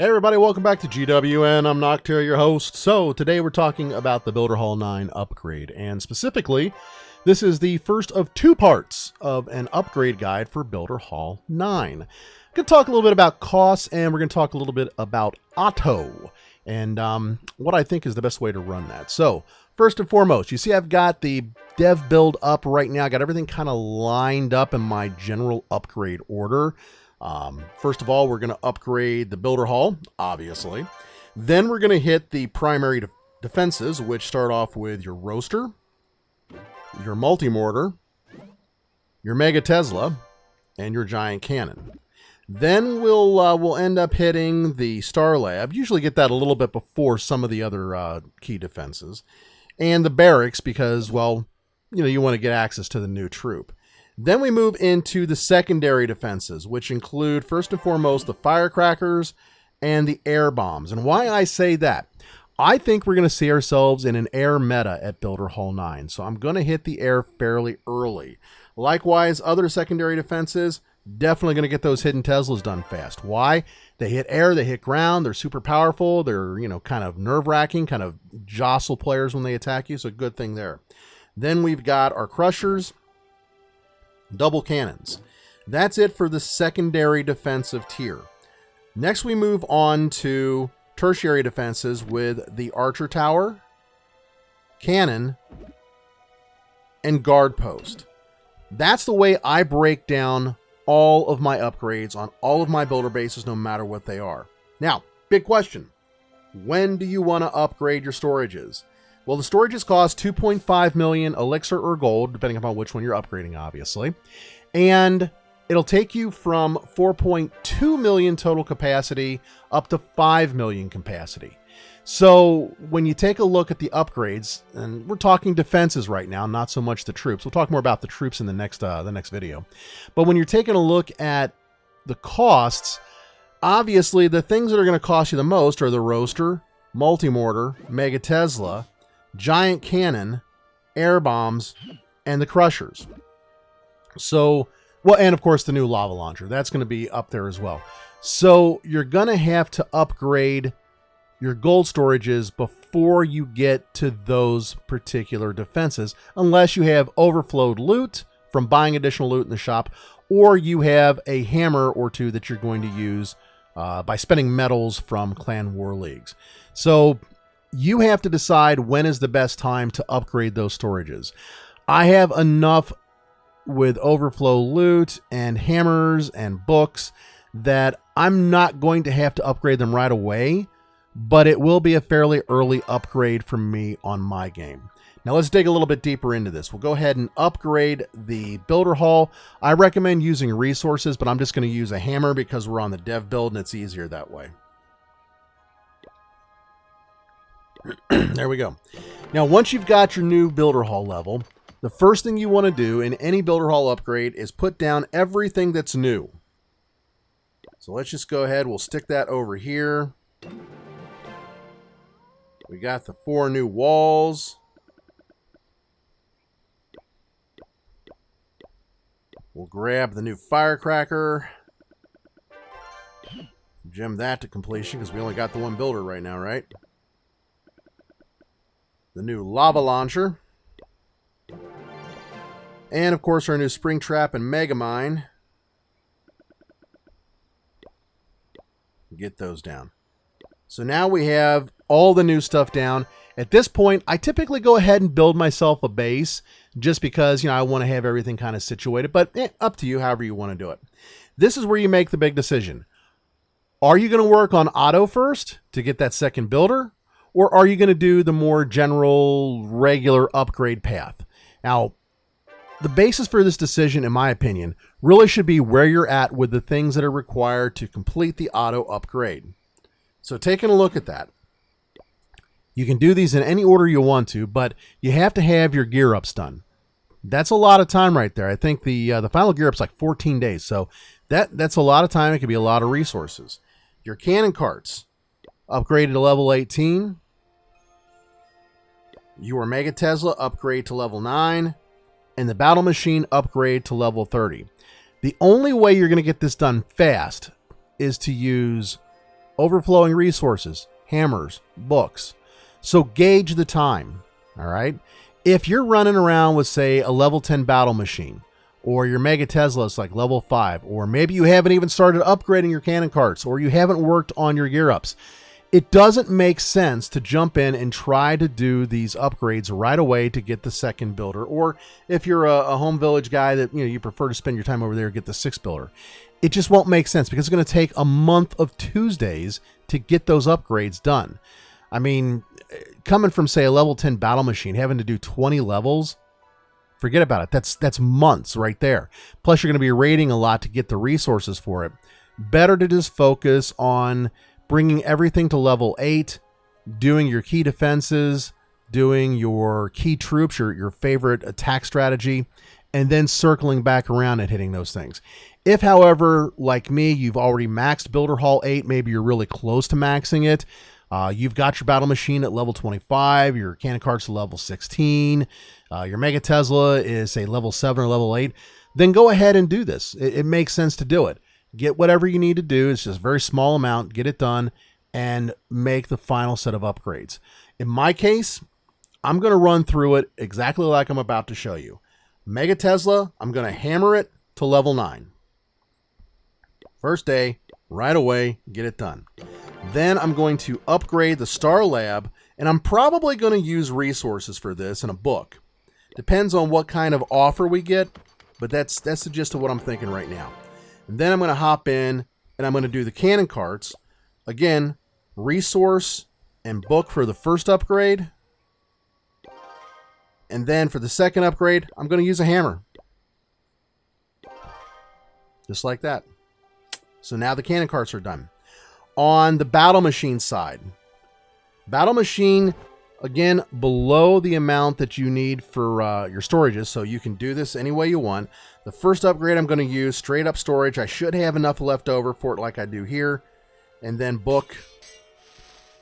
Hey everybody, welcome back to GWN. I'm Noctair, your host. So today we're talking about the Builder Hall 9 upgrade, and specifically, this is the first of two parts of an upgrade guide for Builder Hall 9. I'm going to talk a little bit about costs, and we're going to talk a little bit about OTTO, and what I think is the best way to run that. So first and foremost, you see I've got the dev build up right now. I got everything kind of lined up in my general upgrade order. First of all, we're going to upgrade the Builder Hall, obviously. Then we're going to hit the primary defenses, which start off with your roaster, your multi-mortar, your Mega Tesla, and your giant cannon. Then we'll end up hitting the Star Lab. Usually get that a little bit before some of the other key defenses. And the barracks because, well, you want to get access to the new troop. Then we move into the secondary defenses, which include, first and foremost, the firecrackers and the air bombs. And why I say that, I think we're going to see ourselves in an air meta at Builder Hall 9. So I'm going to hit the air fairly early. Likewise, other secondary defenses, definitely going to get those hidden Teslas done fast. Why? They hit air, they hit ground, they're super powerful, they're, kind of nerve-wracking, kind of jostle players when they attack you, so good thing there. Then we've got our crushers, double cannons. That's it for the secondary defensive tier. Next we move on to tertiary defenses with the archer tower, cannon, and guard post. That's the way I break down all of my upgrades on all of my builder bases, no matter what they are. Now, big question. When do you want to upgrade your storages? Well, the storages cost 2.5 million elixir or gold, depending upon which one you're upgrading, obviously. And it'll take you from 4.2 million total capacity up to 5 million capacity. So when you take a look at the upgrades, and we're talking defenses right now, not so much the troops. We'll talk more about the troops in the next video. But when you're taking a look at the costs, obviously the things that are going to cost you the most are the roaster, multi-mortar, Mega Tesla, giant cannon, air bombs, and the crushers. So, well, and of course the new lava launcher. That's going to be up there as well. So you're going to have to upgrade your gold storages before you get to those particular defenses, unless you have overflowed loot from buying additional loot in the shop, or you have a hammer or two that you're going to use by spending medals from clan war leagues. So you have to decide when is the best time to upgrade those storages. I have enough with overflow loot and hammers and books that I'm not going to have to upgrade them right away, but it will be a fairly early upgrade for me on my game. Now let's dig a little bit deeper into this. We'll go ahead and upgrade the Builder Hall. I recommend using resources, but I'm just going to use a hammer because we're on the dev build and it's easier that way. There we go. Now, once you've got your new Builder Hall level, the first thing you want to do in any Builder Hall upgrade is put down everything that's new. So let's just go ahead. We'll stick that over here. We got the 4 new walls. We'll grab the new firecracker. Gem that to completion because we only got the one builder right now, right? The new lava launcher. And of course our new spring trap and mega mine. Get those down. So now we have all the new stuff down. At this point, I typically go ahead and build myself a base just because, I want to have everything kind of situated, but up to you, however you want to do it. This is where you make the big decision. Are you going to work on auto first to get that second builder? Or are you going to do the more general, regular upgrade path? Now, the basis for this decision, in my opinion, really should be where you're at with the things that are required to complete the auto upgrade. So taking a look at that, you can do these in any order you want to, but you have to have your gear ups done. That's a lot of time right there. I think the final gear up's like 14 days, so that's a lot of time. It could be a lot of resources. Your cannon carts upgraded to level 18. Your Mega Tesla upgrade to level 9. And the battle machine upgrade to level 30. The only way you're going to get this done fast is to use overflowing resources, hammers, books. So gauge the time, all right? If you're running around with, say, a level 10 battle machine, or your Mega Tesla is like level 5, or maybe you haven't even started upgrading your cannon carts, or you haven't worked on your gear ups, it doesn't make sense to jump in and try to do these upgrades right away to get the second builder. Or if you're a home village guy that you prefer to spend your time over there, get the 6th builder. It just won't make sense because it's going to take a month of Tuesdays to get those upgrades done. I mean, coming from, say, a level 10 battle machine, having to do 20 levels, forget about it. That's months right there. Plus, you're going to be raiding a lot to get the resources for it. Better to just focus on bringing everything to level 8, doing your key defenses, doing your key troops, your favorite attack strategy, and then circling back around and hitting those things. If, however, like me, you've already maxed Builder Hall 8, maybe you're really close to maxing it, you've got your battle machine at level 25, your cannon carts at level 16, your Mega Tesla is, say, level 7 or level 8, then go ahead and do this. It makes sense to do it. Get whatever you need to do. It's just a very small amount. Get it done and make the final set of upgrades. In my case, I'm going to run through it exactly like I'm about to show you. Mega Tesla, I'm going to hammer it to level 9. First day, right away, get it done. Then I'm going to upgrade the Star Lab, and I'm probably going to use resources for this in a book. Depends on what kind of offer we get, but that's the gist of what I'm thinking right now. And then I'm going to hop in and I'm going to do the cannon carts. Again, resource and book for the first upgrade. And then for the second upgrade, I'm going to use a hammer. Just like that. So now the cannon carts are done. On the battle machine side, battle machine, again, below the amount that you need for your storages, so you can do this any way you want. The first upgrade I'm going to use straight up storage. I should have enough left over for it like I do here. And then book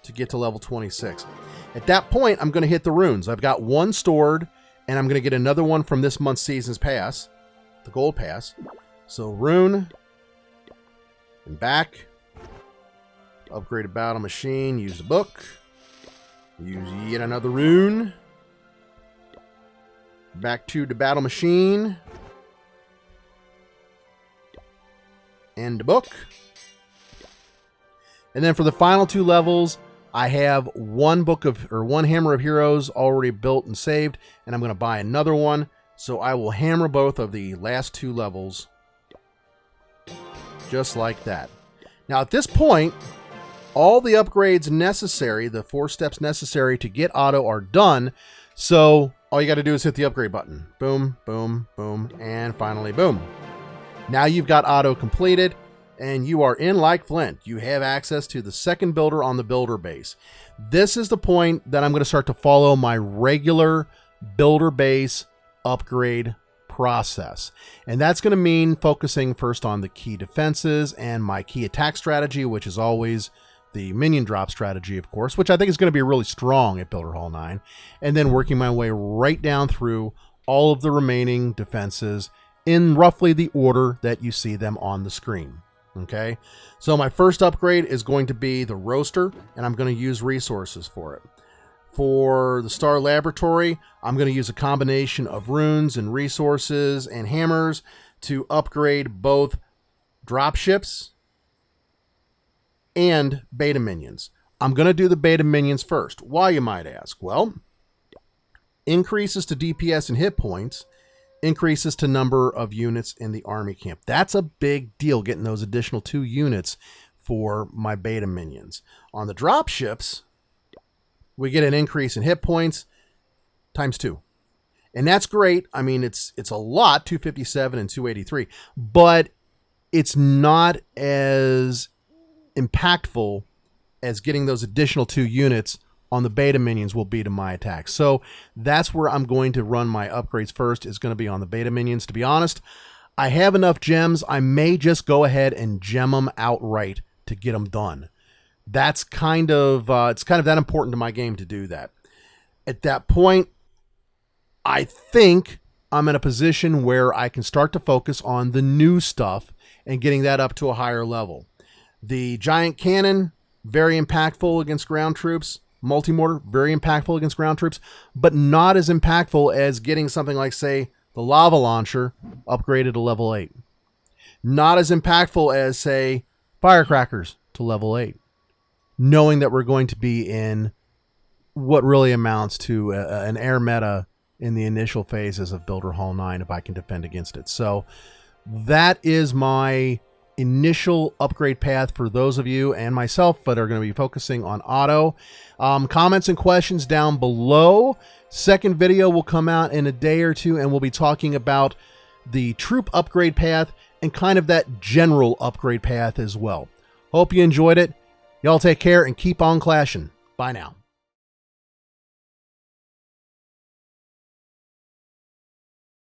to get to level 26. At that point, I'm going to hit the runes. I've got one stored, and I'm going to get another one from this month's Seasons Pass, the Gold Pass. So rune, and back. Upgrade a battle machine, use the book. Use yet another rune. Back to the battle machine. And the book. And then for the final 2 levels, I have one hammer of heroes already built and saved, and I'm going to buy another one. So I will hammer both of the last 2 levels. Just like that. Now at this point, all the upgrades necessary, the 4 steps necessary to get OTTO are done. So all you got to do is hit the upgrade button. Boom, boom, boom, and finally boom. Now you've got OTTO completed and you are in like Flint. You have access to the second builder on the builder base. This is the point that I'm going to start to follow my regular builder base upgrade process. And that's going to mean focusing first on the key defenses and my key attack strategy, which is always the minion drop strategy, of course, which I think is going to be really strong at Builder Hall 9, and then working my way right down through all of the remaining defenses in roughly the order that you see them on the screen. Okay, so my first upgrade is going to be the roaster, and I'm going to use resources for it. For the Star Laboratory, I'm going to use a combination of runes and resources and hammers to upgrade both dropships and beta minions. I'm going to do the beta minions first. Why, you might ask? Well, increases to DPS and hit points, increases to number of units in the army camp. That's a big deal, getting those additional 2 units for my beta minions. On the dropships, we get an increase in hit points times 2. And that's great. I mean, it's a lot, 257 and 283, but it's not as impactful as getting those additional 2 units on the beta minions will be to my attack. So that's where I'm going to run my upgrades first, is going to be on the beta minions. To be honest, I have enough gems. I may just go ahead and gem them outright to get them done. That's kind of, it's kind of that important to my game to do that. At that point, I think I'm in a position where I can start to focus on the new stuff and getting that up to a higher level. The giant cannon, very impactful against ground troops. Multi-mortar, very impactful against ground troops, but not as impactful as getting something like, say, the lava launcher upgraded to level 8. Not as impactful as, say, firecrackers to level 8. Knowing that we're going to be in what really amounts to an air meta in the initial phases of Builder Hall 9 if I can defend against it. So that is my initial upgrade path for those of you and myself that are going to be focusing on OTTO. Comments and questions down below. Second video will come out in a day or two, and we'll be talking about the troop upgrade path and kind of that general upgrade path as well. Hope you enjoyed it. Y'all take care and keep on clashing. Bye now.